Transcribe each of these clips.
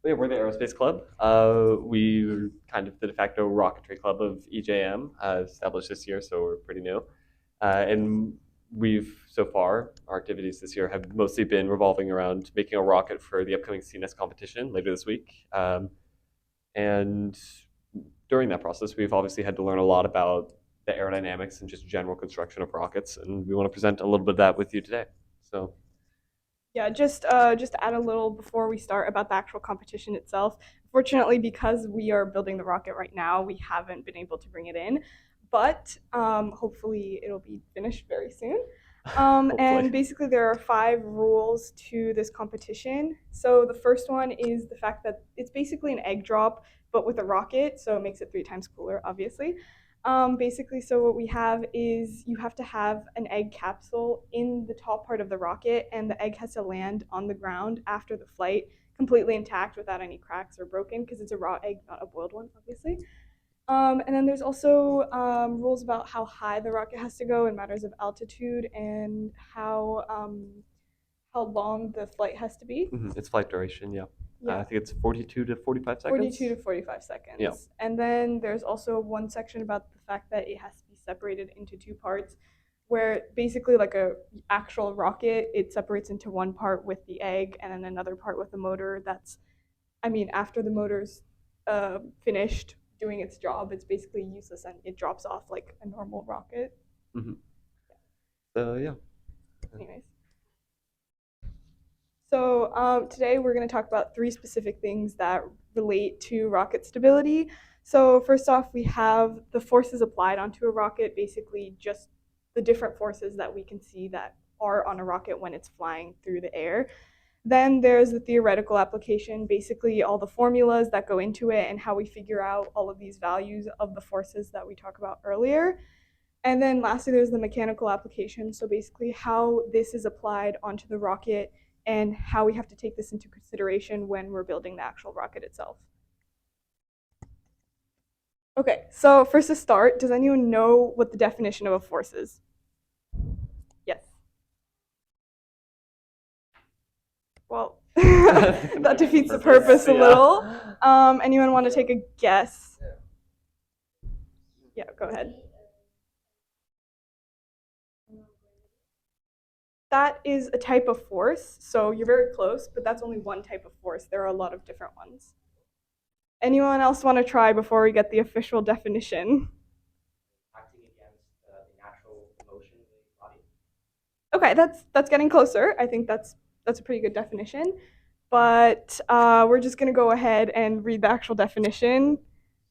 Yeah, we're the Aerospace Club. We're kind of the de facto rocketry club of EJM, established this year, so we're pretty new. And we've, so far, our activities this year have mostly been revolving around making a rocket for the upcoming S1S competition later this week. And during that process, we've obviously had to learn a lot about the aerodynamics and just general construction of rockets, and we want to present a little bit of that with you today. So Yeah, just to add a little before we start about the actual competition itself. Fortunately, because we are building the rocket right now, we haven't been able to bring it in, but hopefully it'll be finished very soon. And hopefully. basically, there are 5 rules to this competition. So the first one is the fact that it's basically an egg drop, but with a rocket, so it makes it 3 times cooler, obviously. Basically, so what we have is you have to have an egg capsule in the top part of the rocket, and the egg has to land on the ground after the flight, completely intact without any cracks or broken, because it's a raw egg, not a boiled one, obviously. And then there's also rules about how high the rocket has to go in matters of altitude and how long the flight has to be. It's flight duration, yeah. Yeah. I think it's 42 to 45 seconds. 42 to 45 seconds. Yeah. And then there's also one section about the fact that it has to be separated into 2 parts, where basically like a actual rocket, it separates into one part with the egg and then another part with the motor. After the motor's finished doing its job, it's basically useless and it drops off like a normal rocket. Mm-hmm. So yeah. Anyways. So today we're going to talk about 3 specific things that relate to rocket stability. So first off, we have the forces applied onto a rocket, basically just the different forces that we can see that are on a rocket when it's flying through the air. Then there's the theoretical application, basically all the formulas that go into it and how we figure out all of these values of the forces that we talked about earlier. And then lastly, there's the mechanical application, so basically how this is applied onto the rocket and how we have to take this into consideration when we're building the actual rocket itself. Okay, so first to start, does anyone know what the definition of a force is? Yes. Well, that defeats the purpose a little. Anyone want to take a guess? Yeah, go ahead. That is a type of force, so you're very close, but that's only one type of force. There are a lot of different ones. Anyone else want to try before we get the official definition? Acting against the natural motion of the body. Okay, that's getting closer. I think that's a pretty good definition. But we're just gonna go ahead and read the actual definition.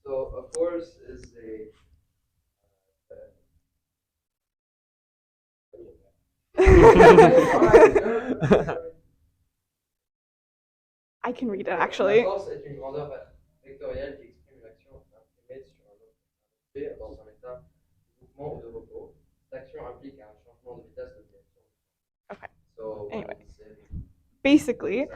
So a force is a I can read it actually. La force est une grandeur vectorielle qui exprime l'action imprimée sur un objet dans un état de mouvement ou de repos. Cette action implique un changement de vitesse de direction. Okay. So anyway, basically,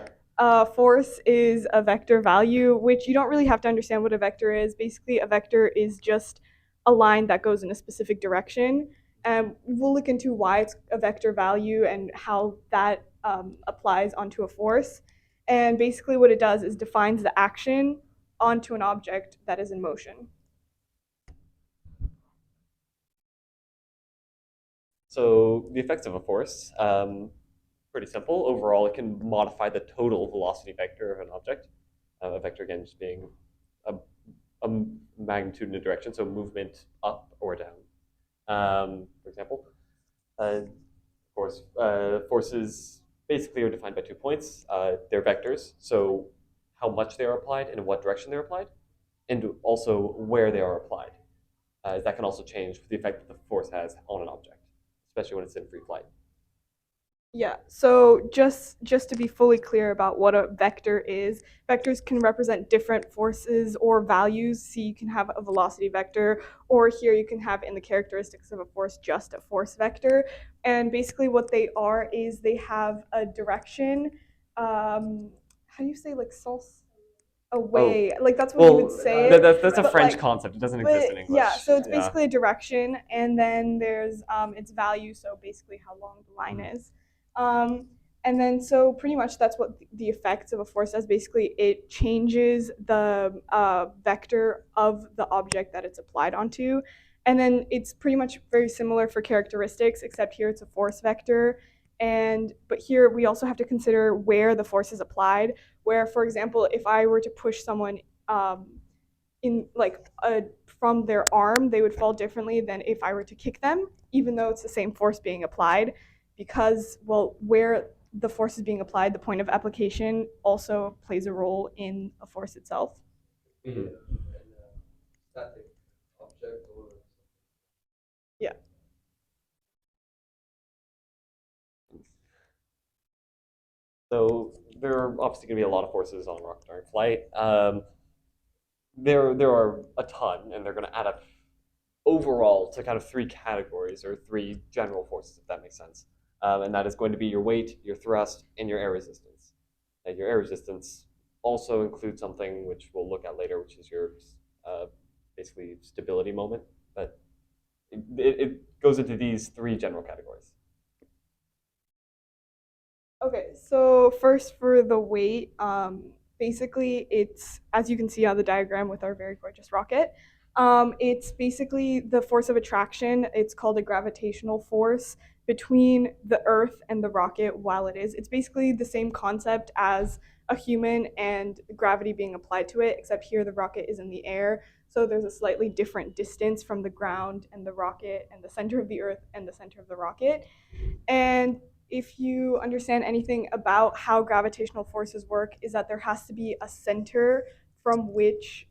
force is a vector value, which you don't really have to understand what a vector is. Basically, a vector is just a line that goes in a specific direction. And we'll look into why it's a vector value and how that applies onto a force. And basically what it does is defines the action onto an object that is in motion. So the effects of a force, pretty simple. Overall, it can modify the total velocity vector of an object. A vector, again, just being a magnitude in a direction, so movement up or down. For example, forces basically are defined by 2 points. They're vectors, so how much they are applied and in what direction they're applied, and also where they are applied. That can also change the effect that the force has on an object, especially when it's in free flight. Yeah, so just to be fully clear about what a vector is, vectors can represent different forces or values. So you can have a velocity vector, or here you can have in the characteristics of a force just a force vector. And basically what they are is they have a direction. How do you say like sens? Away, like that's what you would say. That's a French concept. It doesn't exist in English. Yeah, so it's basically a direction, and then there's its value, so basically how long the line is. And then, so pretty much that's what the effects of a force does. Basically, it changes the vector of the object that it's applied onto. And then it's pretty much very similar for characteristics, except here it's a force vector. But here we also have to consider where the force is applied. Where, for example, if I were to push someone um, in from their arm, they would fall differently than if I were to kick them, even though it's the same force being applied, because well, where the force is being applied, the point of application also plays a role in a force itself. Mhm. Static object or Yeah. So there are obviously going to be a lot of forces on a rocket during flight. There are a ton, and they're going to add up overall to kind of three categories or three general forces, if that makes sense. And that is going to be your weight, your thrust, and your air resistance. And your air resistance also includes something which we'll look at later, which is your uh, basically stability moment. But it goes into these three general categories. Okay, so first for the weight, basically it's, as you can see on the diagram with our very gorgeous rocket, it's basically the force of attraction. It's called a gravitational force between the Earth and the rocket while it is. It's basically the same concept as a human and gravity being applied to it, except here the rocket is in the air. So there's a slightly different distance from the ground and the rocket and the center of the Earth and the center of the rocket. And if you understand anything about how gravitational forces work, is that there has to be a center from which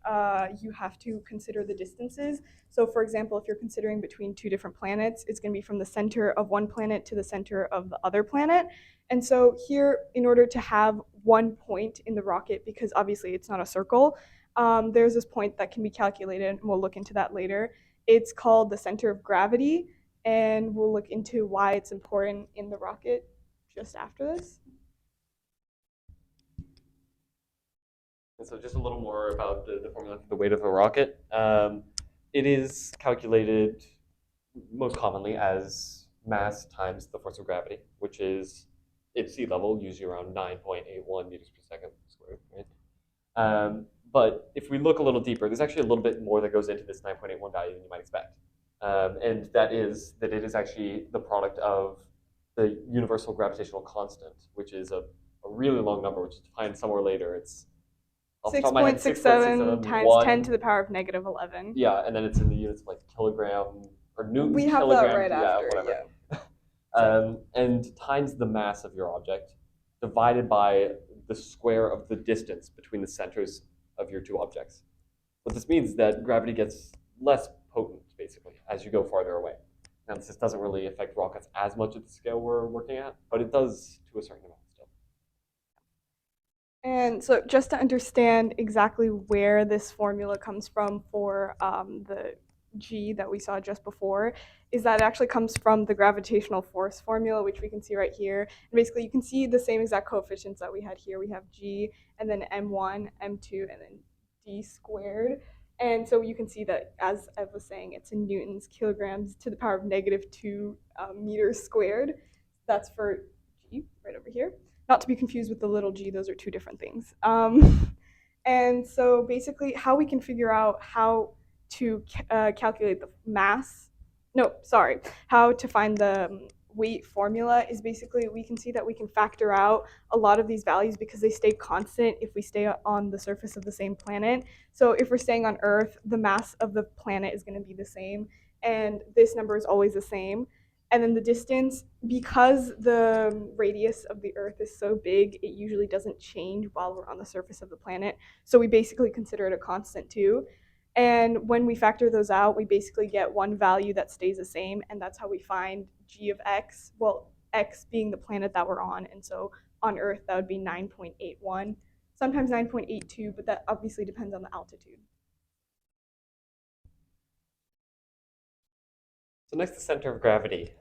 you have to consider the distances. So, for example, if you're considering between two different planets, it's going to be from the center of one planet to the center of the other planet. And so, here, in order to have one point in the rocket, because obviously it's not a circle, there's this point that can be calculated, and we'll look into that later. It's called the center of gravity, and we'll look into why it's important in the rocket just after this. And so, just a little more about the formula for the weight of a rocket. It is calculated most commonly as mass times the force of gravity, which is at sea level, usually around 9.81 meters per second squared, right? But if we look a little deeper, there's actually a little bit more that goes into this 9.81 value than you might expect. And that is that it is actually the product of the universal gravitational constant, which is a really long number, which is defined somewhere later. It's off the top of my head, 6.67 times 10 to the power of negative 11. Yeah, and then it's in the units of like kilogram or Newton, We have kilogram, that right yeah, after, whatever. yeah. And times the mass of your object divided by the square of the distance between the centers of your two objects. What this means is that gravity gets less potent, basically, as you go farther away. Now, this doesn't really affect rockets as much at the scale we're working at, but it does to a certain amount still. And so, just to understand exactly where this formula comes from for the G that we saw just before, is that it actually comes from the gravitational force formula, which we can see right here. And basically, you can see the same exact coefficients that we had here. We have G, and then M1, M2, and then D squared. And so you can see that, as Ev was saying, it's in newtons, kilograms to the power of negative 2 meters squared. That's for G right over here. Not to be confused with the little g, those are two different things. And so basically, how we can figure out how to calculate the mass, no, sorry, how to find the weight formula is basically we can see that we can factor out a lot of these values because they stay constant if we stay on the surface of the same planet. So if we're staying on Earth, the mass of the planet is going to be the same, and this number is always the same. And then the distance, because the radius of the Earth is so big, it usually doesn't change while we're on the surface of the planet. So we basically consider it a constant too. And when we factor those out, we basically get one value that stays the same, and that's how we find g of x. Well, x being the planet that we're on, and so on Earth that would be 9.81, sometimes 9.82, but that obviously depends on the altitude. So next, the center of gravity.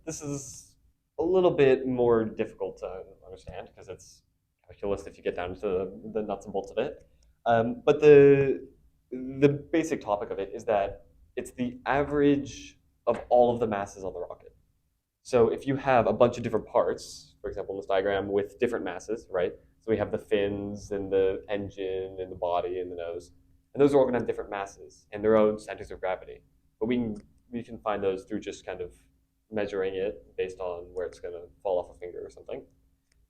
This is a little bit more difficult to understand because it's calculus if you get down to the nuts and bolts of it. But the basic topic of it is that it's the average of all of the masses on the rocket. So if you have a bunch of different parts, for example, in this diagram, with different masses, right? So we have the fins and the engine and the body and the nose. And those are all going to have different masses and their own centers of gravity. But we can find those through just kind of measuring it based on where it's going to fall off a finger or something.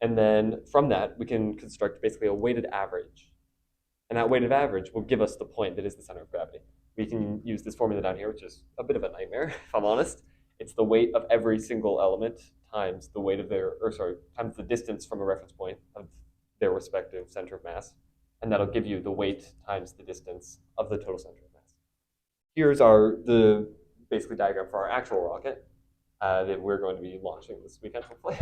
And then from that, we can construct basically a weighted average. And that weighted average will give us the point that is the center of gravity. We can use this formula down here, which is a bit of a nightmare, if I'm honest. It's the weight of every single element times the weight of times the distance from a reference point of their respective center of mass. And that'll give you the weight times the distance of the total center of mass. Here's the basically diagram for our actual rocket that we're going to be launching this weekend, hopefully.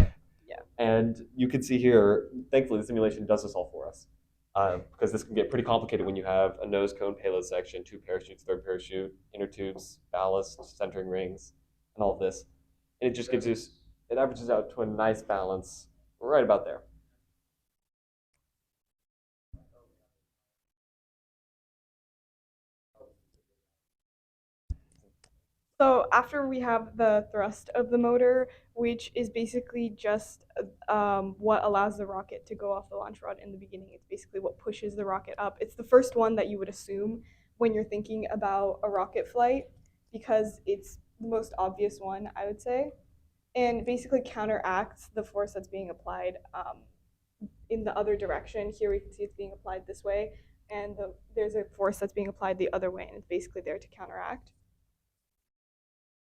Yeah. And you can see here, thankfully, the simulation does this all for us. Because this can get pretty complicated when you have a nose cone payload section, 2 parachutes, 3rd parachute, inner tubes, ballast, centering rings, and all of this. And it just it averages out to a nice balance right about there. So after we have the thrust of the motor, which is basically just what allows the rocket to go off the launch rod in the beginning. It's basically what pushes the rocket up. It's the first one that you would assume when you're thinking about a rocket flight because it's the most obvious one, I would say, and basically counteracts the force that's being applied in the other direction. Here we can see it's being applied this way, and there's a force that's being applied the other way, and it's basically there to counteract.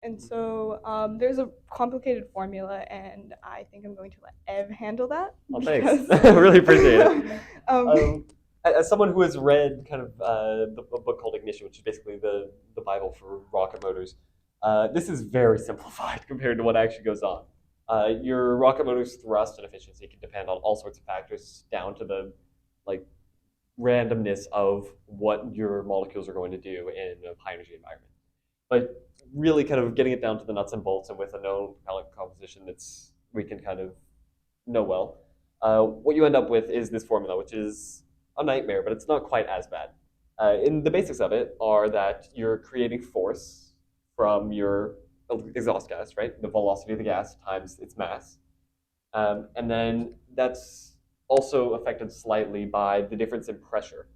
And so there's a complicated formula, and I think I'm going to let Ev handle that. Oh, thanks. I really appreciate it. As someone who has read kind of a book called Ignition, which is basically the Bible for rocket motors, this is very simplified compared to what actually goes on. Your rocket motor's thrust and efficiency can depend on all sorts of factors, down to the randomness of what your molecules are going to do in a high energy environment. But really kind of getting it down to the nuts and bolts and with a known propellant composition we can kind of know well, what you end up with is this formula, which is a nightmare, but it's not quite as bad. And the basics of it are that you're creating force from your exhaust gas, right? The velocity of the gas times its mass. And then that's also affected slightly by the difference in pressure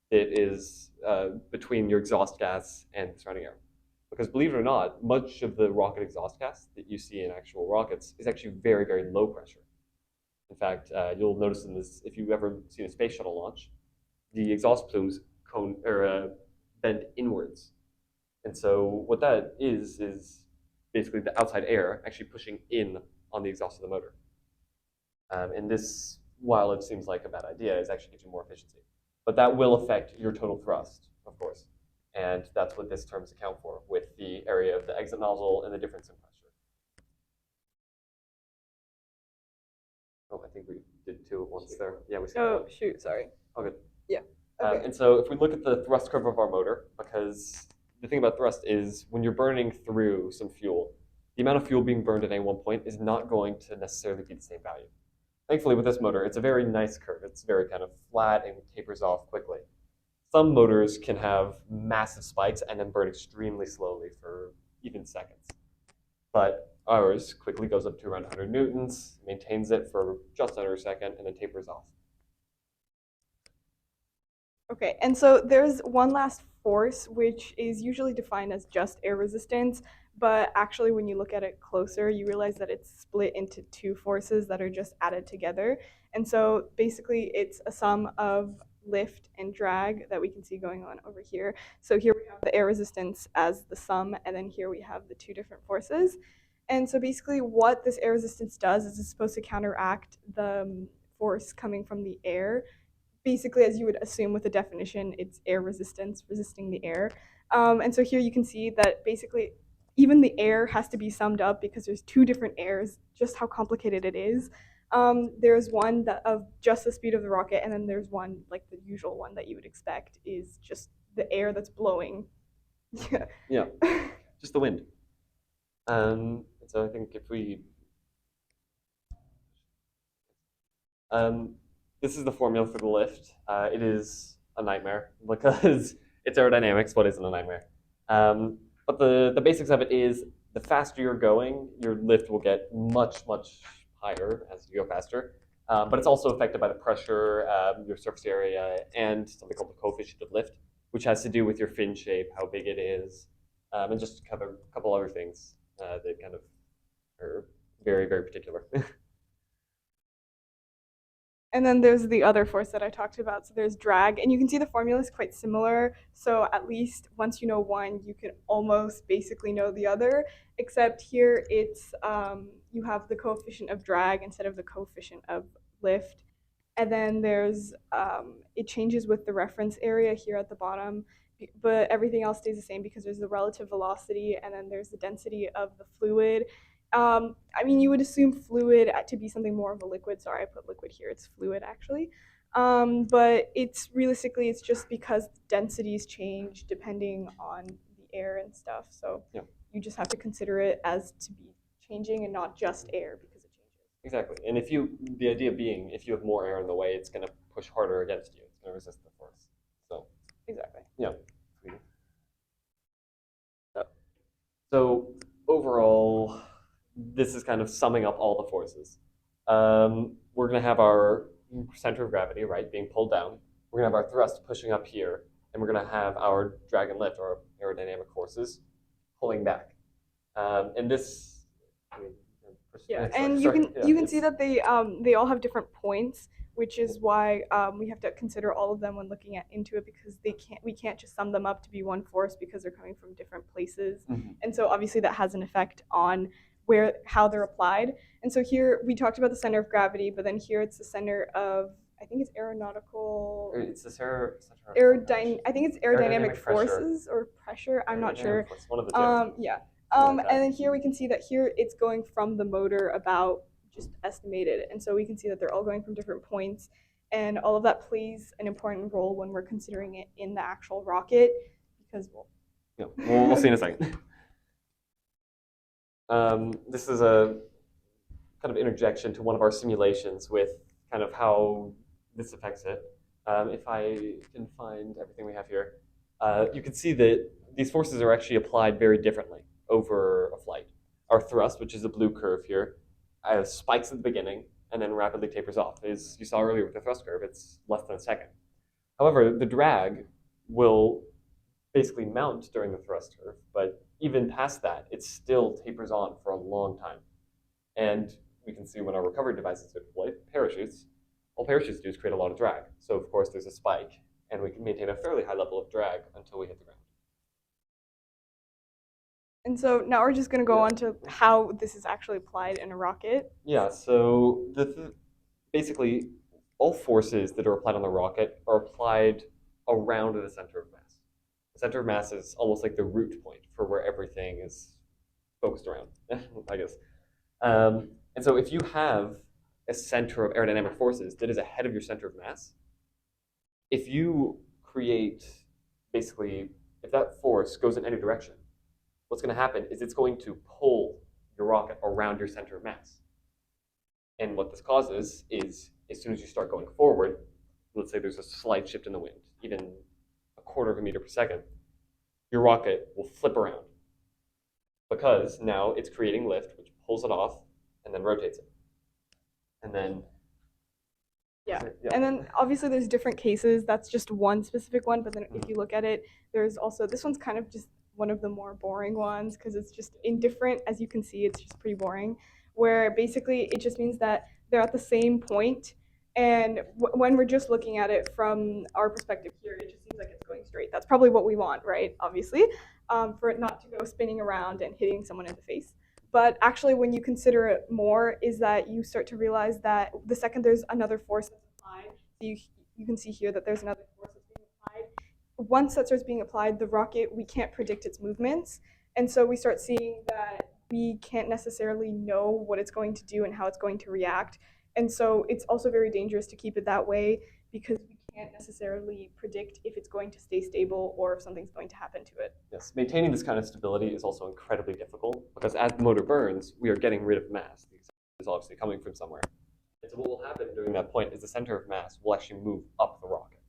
that is between your exhaust gas and the surrounding air. Because believe it or not, much of the rocket exhaust gas that you see in actual rockets is actually very, very low pressure. In fact, you'll notice in this, if you've ever seen a space shuttle launch, the exhaust plumes bend inwards. And so what that is basically the outside air actually pushing in on the exhaust of the motor. And this, while it seems like a bad idea, is actually gives you more efficiency. But that will affect your total thrust, of course. And that's what this terms account for, with the area of the exit nozzle and the difference in pressure. Oh, I think we did 2 at once there. Yeah, we skipped Oh, one. shoot, sorry. Oh, good. Yeah. Okay. And so if we look at the thrust curve of our motor, because the thing about thrust is when you're burning through some fuel, the amount of fuel being burned at any one point is not going to necessarily be the same value. Thankfully, with this motor, it's a very nice curve. It's very kind of flat and tapers off quickly. Some motors can have massive spikes and then burn extremely slowly for even seconds. But ours quickly goes up to around 100 newtons, maintains it for just under a second, and then tapers off. Okay, and so there's one last force, which is usually defined as just air resistance, but actually when you look at it closer, you realize that it's split into 2 forces that are just added together. And so basically it's a sum of lift and drag that we can see going on over here. So here we have the air resistance as the sum, and then here we have the 2 different forces. And so basically what this air resistance does is it's supposed to counteract the force coming from the air. Basically, as you would assume with the definition, it's air resistance, resisting the air. And so here you can see that basically even the air has to be summed up because there's 2 different airs, just how complicated it is. There's one that of just the speed of the rocket, and then there's one, like the usual one that you would expect, is just the air that's blowing. Yeah, just the wind. So I think if we... this is the formula for the lift. It is a nightmare because it's aerodynamics, but isn't a nightmare. But the basics of it is the faster you're going, your lift will get much, much higher as you go faster. But it's also affected by the pressure, your surface area, and something called the coefficient of lift, which has to do with your fin shape, how big it is, and just kind of a couple other things that kind of are very, very particular. And then there's the other force that I talked about. So there's drag, and you can see the formula is quite similar. So at least once you know one, you can almost basically know the other, except here it's you have the coefficient of drag instead of the coefficient of lift. And then there's it changes with the reference area here at the bottom, but everything else stays the same because there's the relative velocity and then there's the density of the fluid. I mean, you would assume fluid to be something more of a liquid. Sorry, I put liquid here. It's fluid actually. But it's realistically, it's just because densities change depending on the air and stuff. So Yeah. you just have to consider it as to be changing and not just air because it changes. Exactly. And the idea being, if you have more air in the way, it's going to push harder against you. It's going to resist the force. So, Exactly. yeah. So overall, this is kind of summing up all the forces. We're going to have our center of gravity, right, being pulled down. We're going to have our thrust pushing up here, and we're going to have our drag and lift, or aerodynamic forces, pulling back. And this, I mean, Yeah, sorry, and sorry, you can see that they all have different points, which is why we have to consider all of them when looking into it because we can't just sum them up to be one force because they're coming from different places, and so obviously that has an effect on how they're applied. And so here we talked about the center of gravity, but then here it's the center of I think it's aeronautical. It's the center I think it's aerodynamic forces or pressure. I'm not sure. Force, one of the two. Yeah. Like And then here we can see that here it's going from the motor about just estimated. And so we can see that they're all going from different points. And all of that plays an important role when we're considering it in the actual rocket because, well, yeah, we'll see in a second. This is a kind of interjection to one of our simulations with kind of how this affects it. If I can find everything we have here, you can see that these forces are actually applied very differently over a flight. Our thrust, which is a blue curve here, spikes at the beginning and then rapidly tapers off. As you saw earlier with the thrust curve, it's less than a second. However, the drag will basically mount during the thrust curve, but even past that, it still tapers on for a long time. And we can see when our recovery devices are deployed, parachutes, all parachutes do is create a lot of drag. So of course there's a spike, and we can maintain a fairly high level of drag until we hit the ground. and so now we're just going to go on to how this is actually applied in a rocket. Yeah, so basically all forces that are applied on the rocket are applied around the center of mass. The center of mass is almost like the root point for where everything is focused around, I guess. And so if you have a center of aerodynamic forces that is ahead of your center of mass, if you create, basically, if that force goes in any direction, what's going to happen is it's going to pull your rocket around your center of mass. And what this causes is, as soon as you start going forward, let's say there's a slight shift in the wind, even a quarter of a meter per second, your rocket will flip around because now it's creating lift, which pulls it off and then rotates it. And then Yeah. And then obviously there's different cases. That's just one specific one. But then if you look at it, there's also this one's kind of just one of the more boring ones because it's just indifferent. As you can see, it's just pretty boring. Where basically it just means that they're at the same point, and when we're just looking at it from our perspective here, it just seems like it's going straight. That's probably what we want, right? Obviously, for it not to go spinning around and hitting someone in the face. But actually, when you consider it more, is that you start to realize that the second there's another force that's applied, you can see here that there's another force that's being applied. Once that starts being applied, the rocket, we can't predict its movements. And so we start seeing that we can't necessarily know what it's going to do and how it's going to react. And so it's also very dangerous to keep it that way because we can't necessarily predict if it's going to stay stable or if something's going to happen to it. yes, maintaining this kind of stability is also incredibly difficult because as the motor burns, we are getting rid of mass. The acceleration is obviously coming from somewhere. And so what will happen during that point is the center of mass will actually move up the rocket.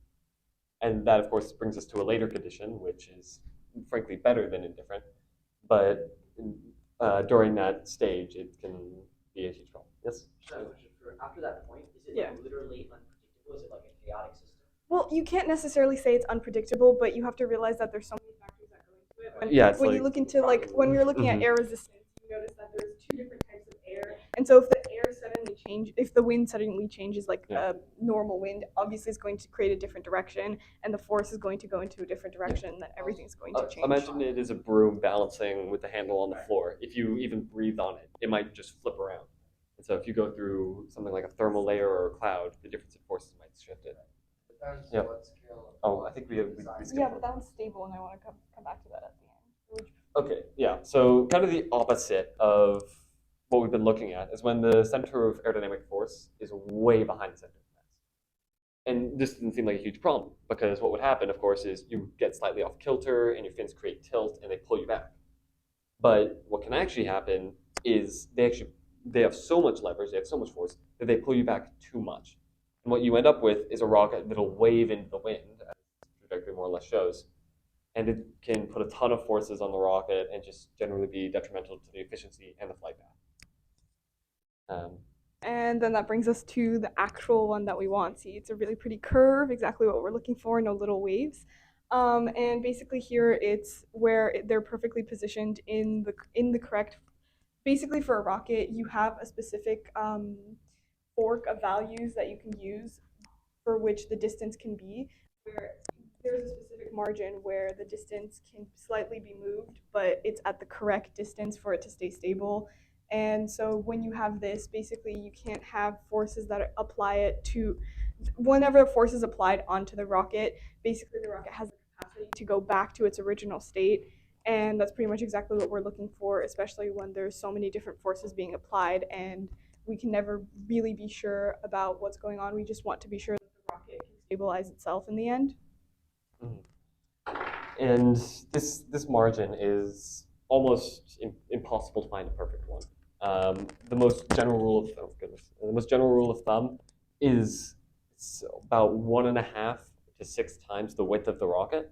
And that, of course, brings us to a later condition, which is frankly better than indifferent. But during that stage, it can be a huge problem. Yes. After that point, is it Yeah. like literally unpredictable? Is it like a chaotic system? Well, you can't necessarily say it's unpredictable, but you have to realize that there's so many factors that go into it. Yeah, it's When like you look into when we were looking at Mhm. air resistance, you notice that there's two different types of air, and so if the air suddenly if the wind suddenly changes like Yeah. a normal wind, obviously it's going to create a different direction, and the force is going to go into a different direction. Then everything's going to change. Imagine it is a broom balancing with the handle on the floor. If you even breathe on it, it might just flip around. And so if you go through something like a thermal layer or a cloud, the difference in forces might shift it. Depends Yep. what scale. Oh, I think we skipped Yeah, one. but that one's stable, and I want to come back to that at the end. Okay, yeah. So kind of the opposite of what we've been looking at is when the center of aerodynamic force is way behind the center of mass. And this didn't seem like a huge problem because what would happen, of course, is you get slightly off kilter and your fins create tilt and they pull you back. But what can actually happen is they have so much leverage, they have so much force that they pull you back too much. And what you end up with is a rocket that'll wave into the wind, as the trajectory more or less shows, and it can put a ton of forces on the rocket and just generally be detrimental to the efficiency and the flight path. And then that brings us to the actual one that we want. See, it's a really pretty curve, exactly what we're looking for, no little waves. And basically here it's where they're perfectly positioned in the correct. Basically, for a rocket, you have a specific fork of values that you can use for which the distance can be. Where there's a specific margin where the distance can slightly be moved, but it's at the correct distance for it to stay stable. And so when you have this, basically you can't have forces that apply it to whenever a force is applied onto the rocket, basically the rocket has the capacity to go back to its original state. And that's pretty much exactly what we're looking for, especially when there's so many different forces being applied and we can never really be sure about what's going on. We just want to be sure that the rocket can stabilize itself in the end. And this margin is almost impossible to find a perfect one. The most general rule of the most general rule of thumb is it's about 1.5 to 6 times the width of the rocket,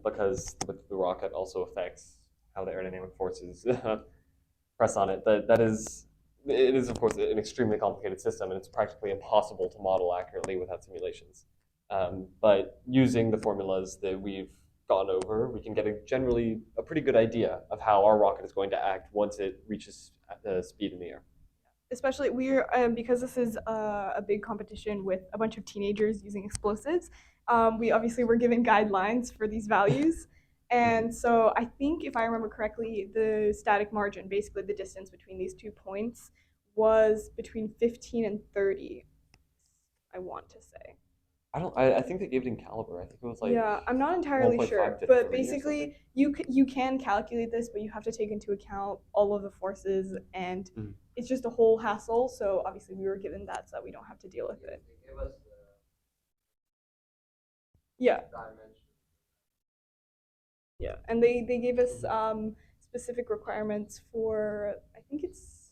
because the width of the rocket also affects how the aerodynamic forces press on it. That is, it is of course an extremely complicated system, and it's practically impossible to model accurately without simulations. But using the formulas that we've gone over, we can get generally a pretty good idea of how our rocket is going to act once it reaches the speed in the air. Especially we're because this is a big competition with a bunch of teenagers using explosives. We obviously were given guidelines for these values. And so I think if I remember correctly, the static margin, basically the distance between these 2 points, was between 15 and 30, I want to say. I think they gave it in caliber. I think it was like Yeah, I'm not entirely 1.5 sure, to but 3 or basically you can calculate this, but you have to take into account all of the forces, and it's just a whole hassle. So obviously we were given that so that we don't have to deal with it. They give us the Yeah, dimension. yeah, and they gave us specific requirements for I think it's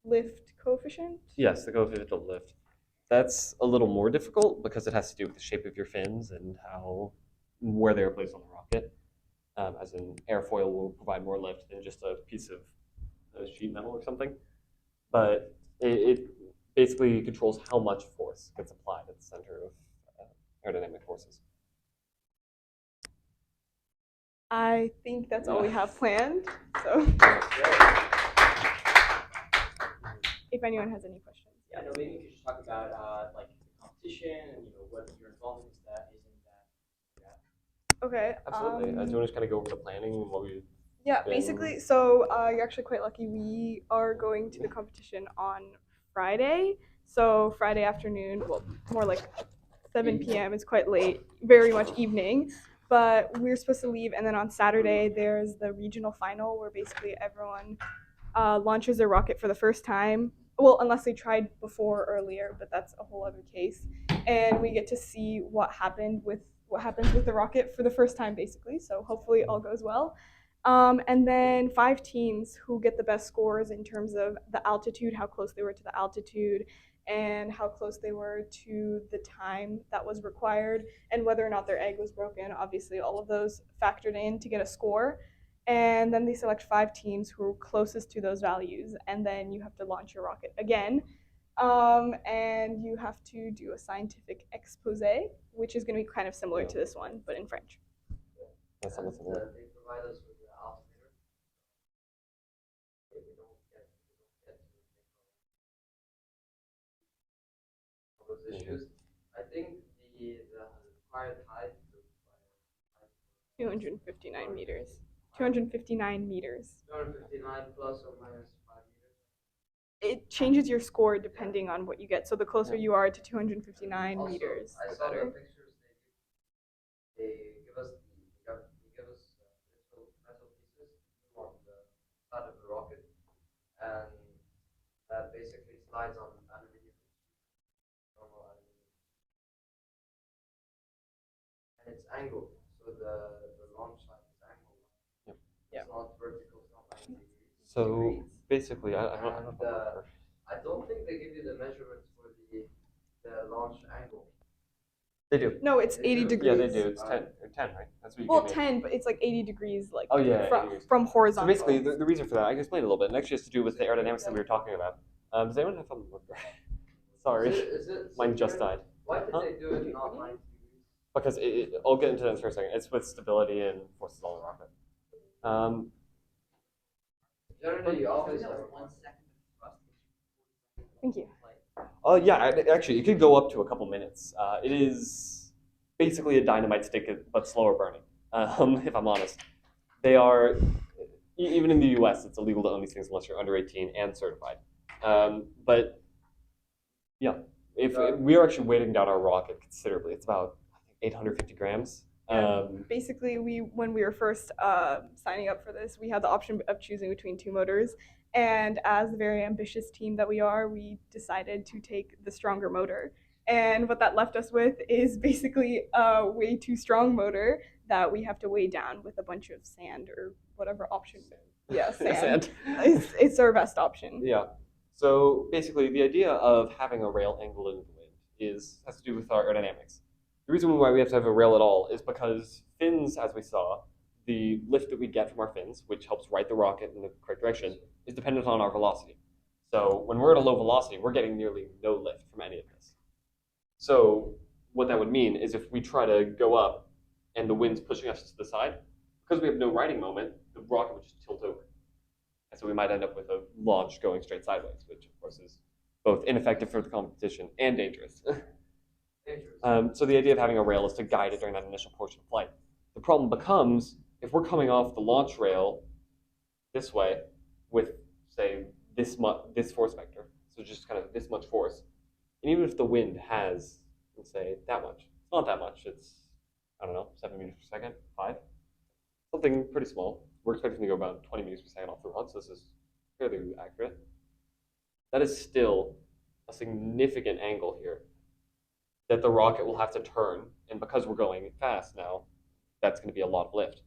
lift coefficient. Yes, the coefficient of lift. That's a little more difficult because it has to do with the shape of your fins and where they are placed on the rocket. As in, airfoil will provide more lift than just a piece of sheet metal or something. But it basically controls how much force gets applied at the center of aerodynamic forces. I think that's all we have planned. So if anyone has any questions, Yeah, no, maybe you could just talk about like the competition and what your involvement is that isn't that. Okay. Absolutely. Do you want to just kind of go over the planning and what we? Yeah, basically, so you're actually quite lucky. We are going to the competition on Friday. So Friday afternoon, well, more like 7 p.m. It's quite late, very much evening. But we're supposed to leave, and then on Saturday there's the regional final where basically everyone launches their rocket for the first time. Well, unless they tried before earlier, but that's a whole other case. And we get to see what happens with the rocket for the first time, basically. So hopefully all goes well. And then 5 teams who get the best scores in terms of the altitude, how close they were to the altitude, and how close they were to the time that was required, and whether or not their egg was broken. Obviously, all of those factored in to get a score. And then they select 5 teams who are closest to those values, and then you have to launch your rocket again. And you have to do a scientific expose, which is going to be kind of similar to this one, but in French. That's something similar. They provide us with the altimeter. We don't get all those issues. I think the required height. 259 meters. 259 meters. 259 plus or minus 5 meters. It changes your score depending on what you get. So the closer you are to 259 Also, meters, I the saw better. the pictures. They give us little metal pieces on the side of the rocket, and that basically slides on aluminium, normal aluminium, and it's angled. So the launch side is angled. Yep. It's not vertical. It's not 90 degrees. So basically, I don't And know. I don't think they give you the measurements for the launch angle. They do. No, it's They 80 do? degrees. Yeah, they do. It's 10, 10, right? That's what you Well, gave me. 10, but it's like 80 degrees, like Oh, yeah, 80 from, degrees. from So horizontal. basically, the reason for that, I can explain a little bit. It actually has to do with the aerodynamics that we were talking about. Does anyone have fun with it? Sorry, Is it mine just died. Why did Huh? they do it not 90 degrees? Because I'll get into that in a second. It's with stability and forces on the rocket. Generally, you always have 1 second of thrust. Thank you. Yeah, actually, it could go up to a couple minutes. It is basically a dynamite stick, but slower burning. If I'm honest, they are even in the U.S. It's illegal to own these things unless you're under 18 and certified. But yeah, if we are actually weighting down our rocket considerably, it's about 850 grams. Basically, when we were first signing up for this, we had the option of choosing between 2 motors. And as the very ambitious team that we are, we decided to take the stronger motor. And what that left us with is basically a way too strong motor that we have to weigh down with a bunch of sand or whatever option. Yeah, sand. It's our best option. Yeah. So basically, the idea of having a rail angled into the wind has to do with our aerodynamics. The reason why we have to have a rail at all is because fins, as we saw, the lift that we get from our fins, which helps right the rocket in the correct direction, is dependent on our velocity. So when we're at a low velocity, we're getting nearly no lift from any of this. So what that would mean is if we try to go up and the wind's pushing us to the side, because we have no riding moment, the rocket would just tilt over. And so we might end up with a launch going straight sideways, which of course is both ineffective for the competition and dangerous. So the idea of having a rail is to guide it during that initial portion of flight. The problem becomes if we're coming off the launch rail this way with, say, this force vector, so just kind of this much force, and even if the wind has, let's say, that much, it's not that much. It's, I don't know, 7 meters per second, 5, something pretty small. We're expecting to go about 20 meters per second off the run, so this is fairly accurate. That is still a significant angle here that the rocket will have to turn, and because we're going fast now, that's going to be a lot of lift.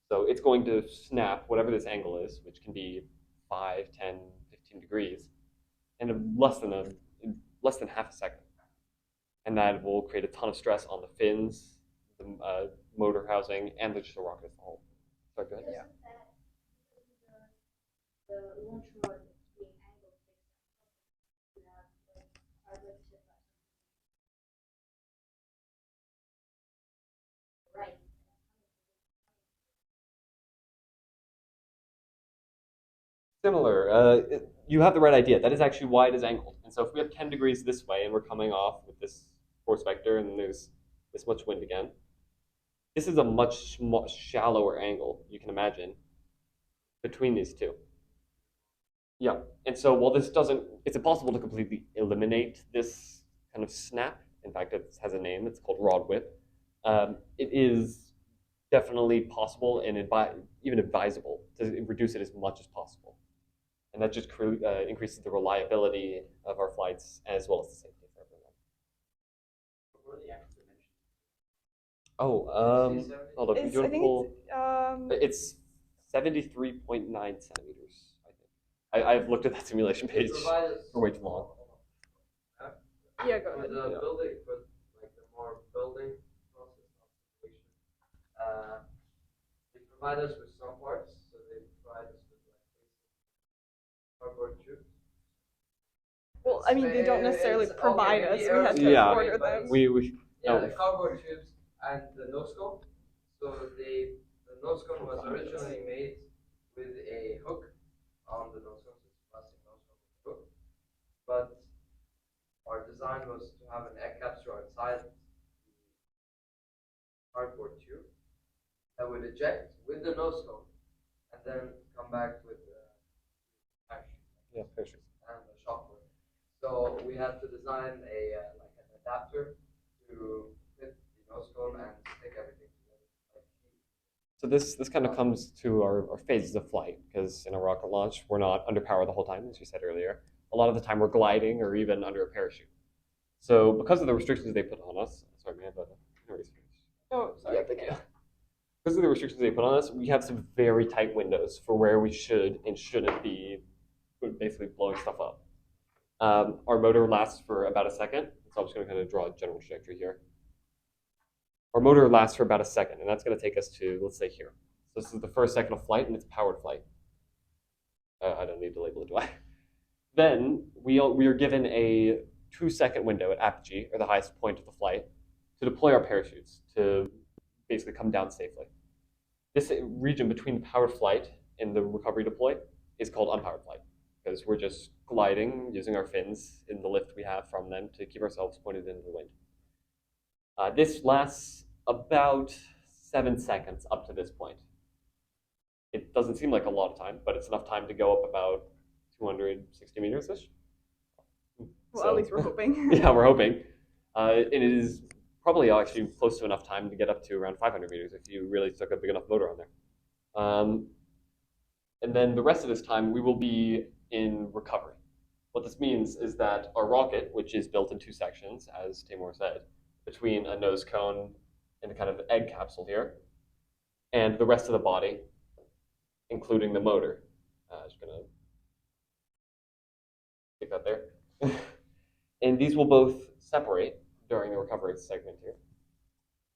So it's going to snap whatever this angle is, which can be 5, 10, 15 degrees, in less than half a second. And that will create a ton of stress on the fins, the motor housing, and just the rocket as a whole. Sorry, go ahead. Yeah. The launch rod being angled right. Similar. You have the right idea. That is actually why it is angled. And so if we have 10 degrees this way and we're coming off with this force vector and there's this much wind again, this is a much shallower angle, you can imagine, between these two. Yeah. And so while this doesn't, it's impossible to completely eliminate this kind of snap. In fact, it has a name. It's called rod whip. It is definitely possible and even advisable to reduce it as much as possible. And that just increases the reliability of our flights as well as the safety for everyone. What are the actual dimensions? Oh, hold up. It's, I think it's 73.9 centimeters, I think. I've looked at that simulation page for way too long. yeah, go ahead. For the building, for like the more building process, they provide us with some parts mean, they don't necessarily It's provide okay, us. maybe We had to Yeah. order but them. yeah, No. the cardboard tubes and the nose cone. So the nose cone was originally made with a hook on the nose cone, so it's plastic nose cone with a hook. But our design was to have an egg capsule inside the cardboard tube that would eject with the nose cone and then come back with the parachute and the shockwave. So we had to design a like an adapter to fit the nose cone and stick everything together. So this kind of comes to our phases of flight, because in a rocket launch, we're not under power the whole time, as you said earlier. A lot of the time we're gliding or even under a parachute. So because of the restrictions they put on us, sorry, man, but no restrictions. Oh, sorry. Yeah, thank you. Because of the restrictions they put on us, we have some very tight windows for where we should and shouldn't be basically blowing stuff up. Our motor lasts for about a second, so I'm just going to kind of draw a general trajectory here. Our motor lasts for about a second, and that's going to take us to, let's say, here. So this is the first second of flight, and it's powered flight. I don't need to label it, do I? Then we are given a 2-second window at apogee, or the highest point of the flight, to deploy our parachutes to basically come down safely. This region between the powered flight and the recovery deploy is called unpowered flight, because we're just gliding using our fins in the lift we have from them to keep ourselves pointed into the wind. This lasts about 7 seconds up to this point. It doesn't seem like a lot of time, but it's enough time to go up about 260 meters-ish. Well, at least we're hoping. Yeah, we're hoping. It is probably actually close to enough time to get up to around 500 meters if you really took a big enough motor on there. And then the rest of this time, we will be in recovery. What this means is that our rocket, which is built in 2 sections, as Timur said, between a nose cone and a kind of egg capsule here, and the rest of the body, including the motor. Just gonna stick that there. And these will both separate during the recovery segment here.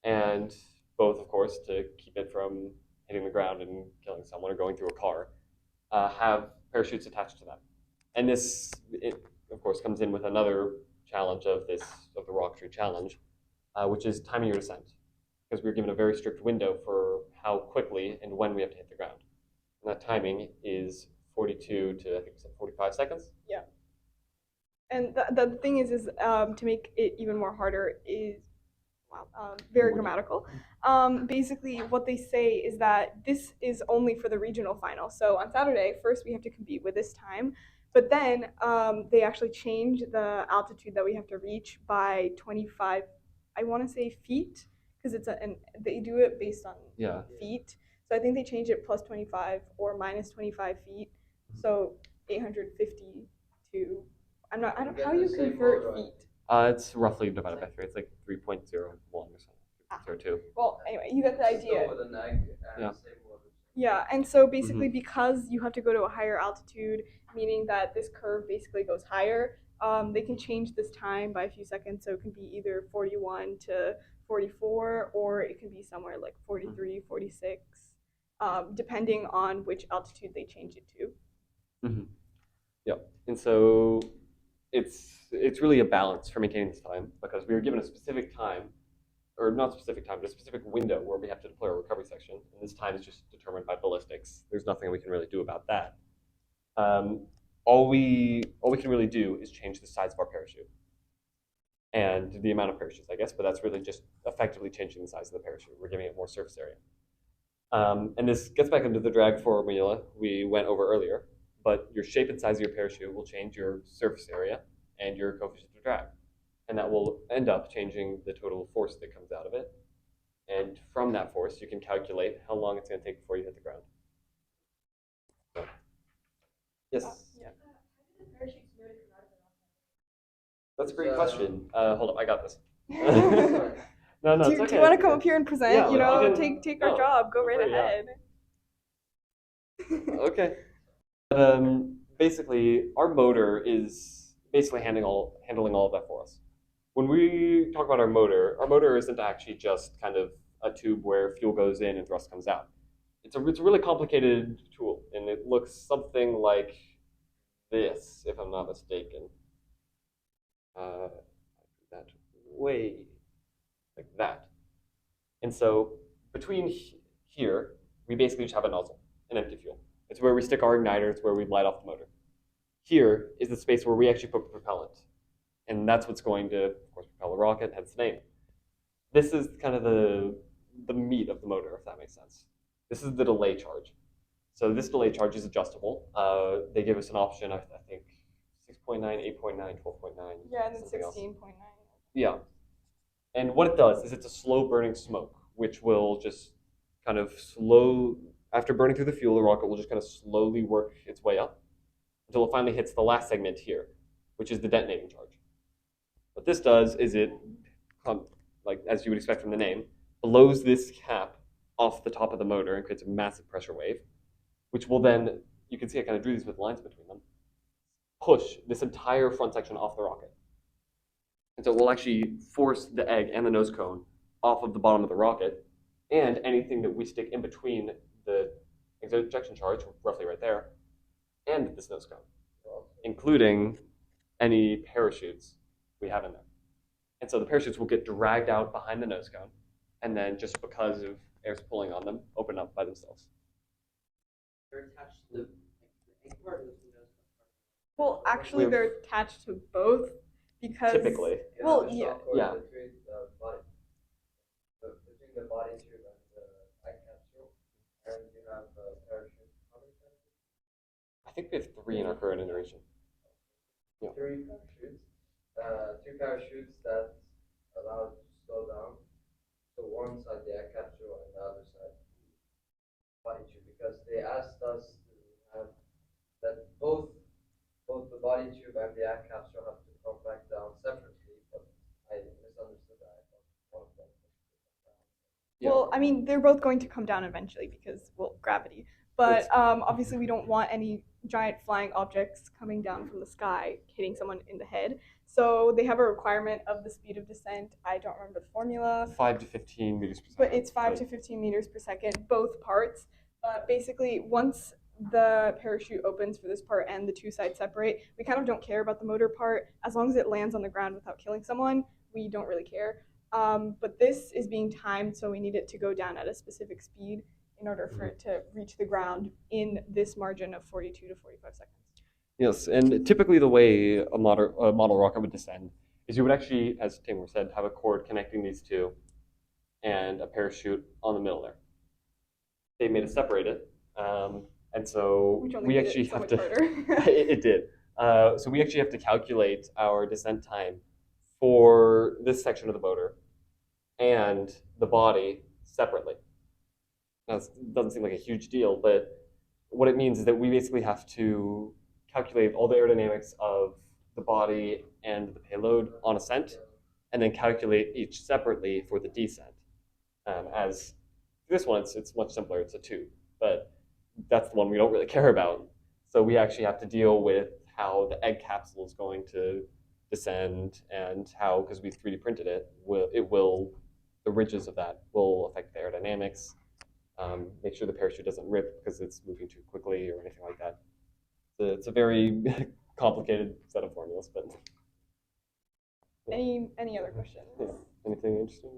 And both, of course, to keep it from hitting the ground and killing someone or going through a car, have parachutes attached to them. And this, of course, comes in with another challenge of the rocketry challenge, which is timing your descent, because we're given a very strict window for how quickly and when we have to hit the ground. And that timing is 42 to, I think, 45 seconds. Yeah. And the thing is to make it even more harder is very grammatical. Basically, what they say is that this is only for the regional final. So on Saturday, first we have to compete with this time, but then they actually change the altitude that we have to reach by 25, I want to say feet, because they do it based on feet. So I think they changed it plus 25 or minus 25 feet. So 850 to, how do you convert feet? It's roughly divided by 3. It's like 3.01 or something. 3.02. Well, anyway, you get the idea. Still with an egg and Yeah. same water. Yeah, and so basically because you have to go to a higher altitude, meaning that this curve basically goes higher, they can change this time by a few seconds. So it can be either 41 to 44, or it can be somewhere like 43, 46, depending on which altitude they change it to. Yep. And so it's really a balance for maintaining this time, because we were given a specific time, or not specific time, but a specific window where we have to deploy our recovery section, and this time is just determined by ballistics. There's nothing we can really do about that. All we can really do is change the size of our parachute and the amount of parachutes, I guess, but that's really just effectively changing the size of the parachute. We're giving it more surface area. And this gets back into the drag formula we went over earlier, but your shape and size of your parachute will change your surface area and your coefficient of drag. And that will end up changing the total force that comes out of it. And from that force, you can calculate how long it's going to take before you hit the ground. So, yes? Yeah. That's a great question. Hold up, I got this. No, No, do it's you, okay. do you want to come up here and present? Yeah, Take our job. Go right ahead. Okay. But, basically, our motor is basically handling all of that for us. When we talk about our motor isn't actually just kind of a tube where fuel goes in and thrust comes out. It's a really complicated tool, and it looks something like this, if I'm not mistaken. that way like that. And so between here, we basically just have a nozzle, an empty fuel. It's where we stick our igniter. It's where we light off the motor. Here is the space where we actually put the propellant, and that's what's going to, of course, propel a rocket. Hence the name. This is kind of the meat of the motor, if that makes sense. This is the delay charge. So this delay charge is adjustable. They give us an option, I think, 6.9, 8.9, 12.9. Yeah, and then something else. 16.9. Yeah. And what it does is it's a slow burning smoke, which will just kind of after burning through the fuel, the rocket will just kind of slowly work its way up until it finally hits the last segment here, which is the detonating charge. What this does is it, like as you would expect from the name, blows this cap off the top of the motor and creates a massive pressure wave, which will then, you can see I kind of drew these with lines between them, push this entire front section off the rocket. And so it will actually force the egg and the nose cone off of the bottom of the rocket, and anything that we stick in between the ejection charge, roughly right there, and this nose cone, including any parachutes we have in there. And so the parachutes will get dragged out behind the nose cone, and then just because of air's pulling on them, open up by themselves. They're attached to the egg part or the nose part? Well, actually, they're attached to both because Typically. Well, the yeah. shock cord Yeah. between the body, between the body tube and the egg capsule, and you have parachute. How many parachutes? I think we have 3 in our current iteration. Yeah. 3 parachutes. 2 parachutes that allow it to slow down. So one side the egg capsule and the other side body tube, because they asked us to have that both the body tube and the egg capsule have to come back down separately, but I misunderstood that. I thought one of them was to come down. Yeah. Well, I mean, they're both going to come down eventually because, well, gravity. But obviously, we don't want any giant flying objects coming down from the sky hitting someone in the head. So they have a requirement of the speed of descent. I don't remember the formula, 5 to 15 meters per second. but it's 5 to 15 meters per second, both parts. But basically, once the parachute opens for this part and the two sides separate, we kind of don't care about the motor part. As long as it lands on the ground without killing someone, we don't really care. But this is being timed, so we need it to go down at a specific speed in order for it to reach the ground in this margin of 42 to 45 seconds. Yes, and typically the way a model rocket would descend is you would actually, as Tamer said, have a cord connecting these two and a parachute on the middle there. They made us separate it, and so Which only we made actually it so have much to. harder. It did. So we actually have to calculate our descent time for this section of the motor and the body separately. Now, it doesn't seem like a huge deal, but what it means is that we basically have to calculate all the aerodynamics of the body and the payload on ascent, and then calculate each separately for the descent. As this one, it's much simpler. It's a tube, but that's the one we don't really care about. So we actually have to deal with how the egg capsule is going to descend and how, because we 3D printed it, the ridges of that will affect the aerodynamics. Make sure the parachute doesn't rip because it's moving too quickly or anything like that. So it's a very complicated set of formulas, but Any other questions? yeah. Anything interesting?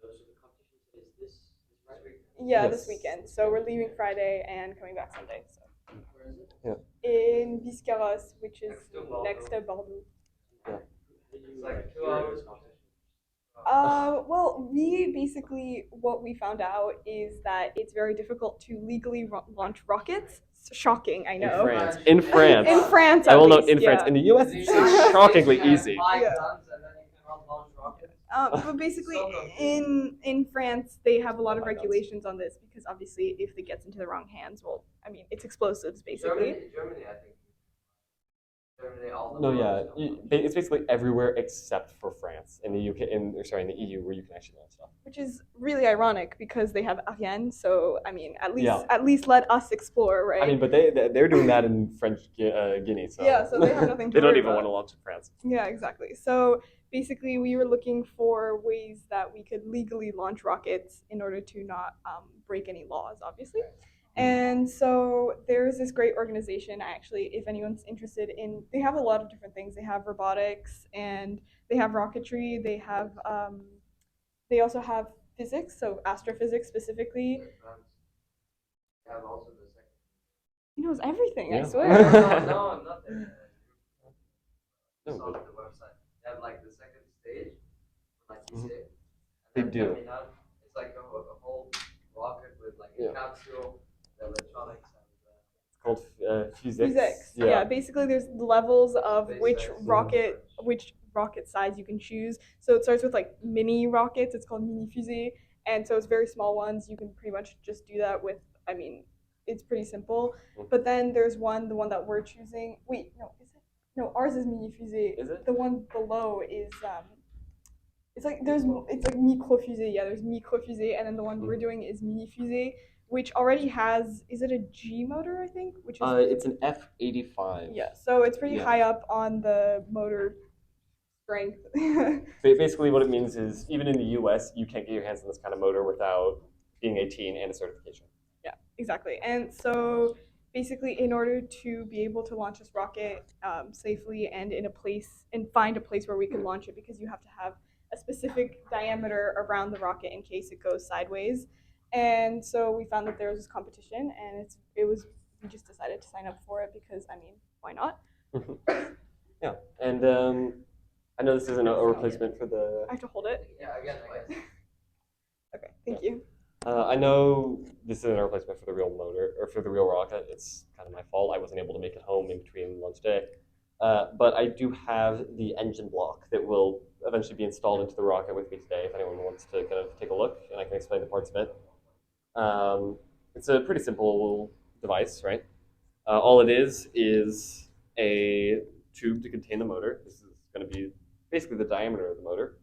So the competition is this Friday? Yeah, Yes. this weekend. So we're leaving Friday and coming back Sunday. So Where is it? in Biscarrosse, which is Next to Bordeaux. next to Bordeaux. How did you It's like 2 hear of hours. this competition? Well, we basically, what we found out is that it's very difficult to legally launch rockets. It's shocking, I know. In France. In France, I at will note least, in France. yeah. In the U.S., it's shockingly easy. 5 Yeah. guns and then you can launch rockets. But basically, So confusing. in France, they have a lot of Oh my God. regulations on this because obviously, if it gets into the wrong hands, well, I mean, it's explosives basically. Germany, I think. Germany, all the No, yeah, roads don't- it's basically everywhere except for France. In the UK, in the EU, where you can actually launch stuff. Which is really ironic because they have Ariane. So I mean, at Yeah. least let us explore, right? I mean, but they're doing that in French Guinea. So Yeah, so they have nothing to they don't worry even about. want to launch in France. Yeah, exactly. So basically, we were looking for ways that we could legally launch rockets in order to not break any laws, obviously. And so there's this great organization, actually, if anyone's interested in, they have a lot of different things. They have robotics and they have rocketry. They also have physics, so astrophysics specifically. They have also the second. He knows everything, I Yeah. swear. No, nothing. No, It's on but- the website. They have like the second stage, like you Mhm. say. They And then do. coming up, it's like a whole rocket with like a Yeah. capsule, the electronics, and It's called physics. Physics. Yeah. Basically there's levels of Space which size. rocket size you can choose. So it starts with like mini rockets, it's called mini fusée, and so it's very small ones. You can pretty much just do that with, I mean, it's pretty simple. But then there's the one that we're choosing. Wait, no, is it? No, ours is mini fusée. Is it? The one below is it's like micro fusée. Yeah, there's micro fusée, and then the one we're doing is mini fusée, which already has, is it a G motor, I think? Which is It's an F85. yeah, so it's pretty Yeah. high up on the motor strength. Basically, what it means is even in the U.S., you can't get your hands on this kind of motor without being 18 and a certification. Yeah, exactly. And so basically, in order to be able to launch this rocket safely and find a place where we can launch it, because you have to have a specific diameter around the rocket in case it goes sideways. And so we found that there was this competition, and we just decided to sign up for it because, I mean, why not? Yeah, and I know this isn't a replacement for the. I have to hold it. yeah, again, I guess. Okay, thank you. I know this isn't a replacement for the real motor or for the real rocket. It's kind of my fault. I wasn't able to make it home in between lunch day. But I do have the engine block that will eventually be installed into the rocket with me today if anyone wants to kind of take a look, and I can explain the parts of it. It's a pretty simple device, right? All it is a tube to contain the motor. This is going to be basically the diameter of the motor.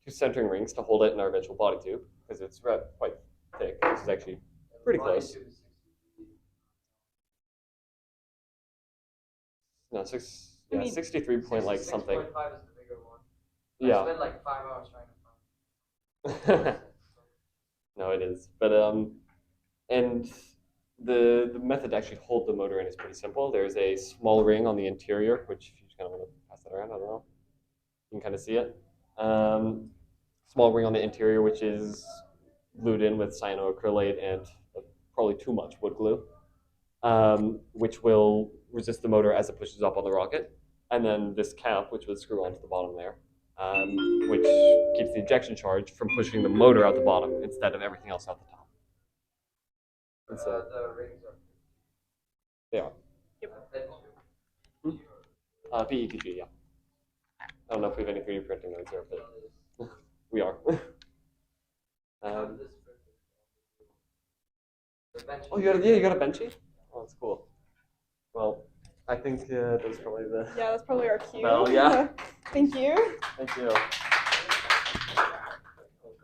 Two centering rings to hold it in our eventual body tube, because it's quite thick. This is actually pretty close. No, I mean, 63 point like something. 6.5 is the bigger one. I Yeah. spent like 5 hours trying to find it. No, it is. But and the method to actually hold the motor in is pretty simple. There's a small ring on the interior, which if you just kind of want to pass that around, I don't know. You can kind of see it. Small ring on the interior, which is glued in with cyanoacrylate and probably too much wood glue, which will resist the motor as it pushes up on the rocket. And then this cap, which would screw onto the bottom there, which keeps the ejection charge from pushing the motor out the bottom instead of everything else out the top. And so The rings are. they are. PETG, yeah. I don't know if we have any 3D printing nodes here, but we are. Oh, you got a benchy? Oh, that's cool. Well, I think that's probably the. Yeah, that's probably our cue. Well, yeah. Thank you. Thank you. Well,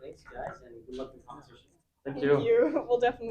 thanks, guys, and good luck in the competition. Thank Thank you. We'll definitely.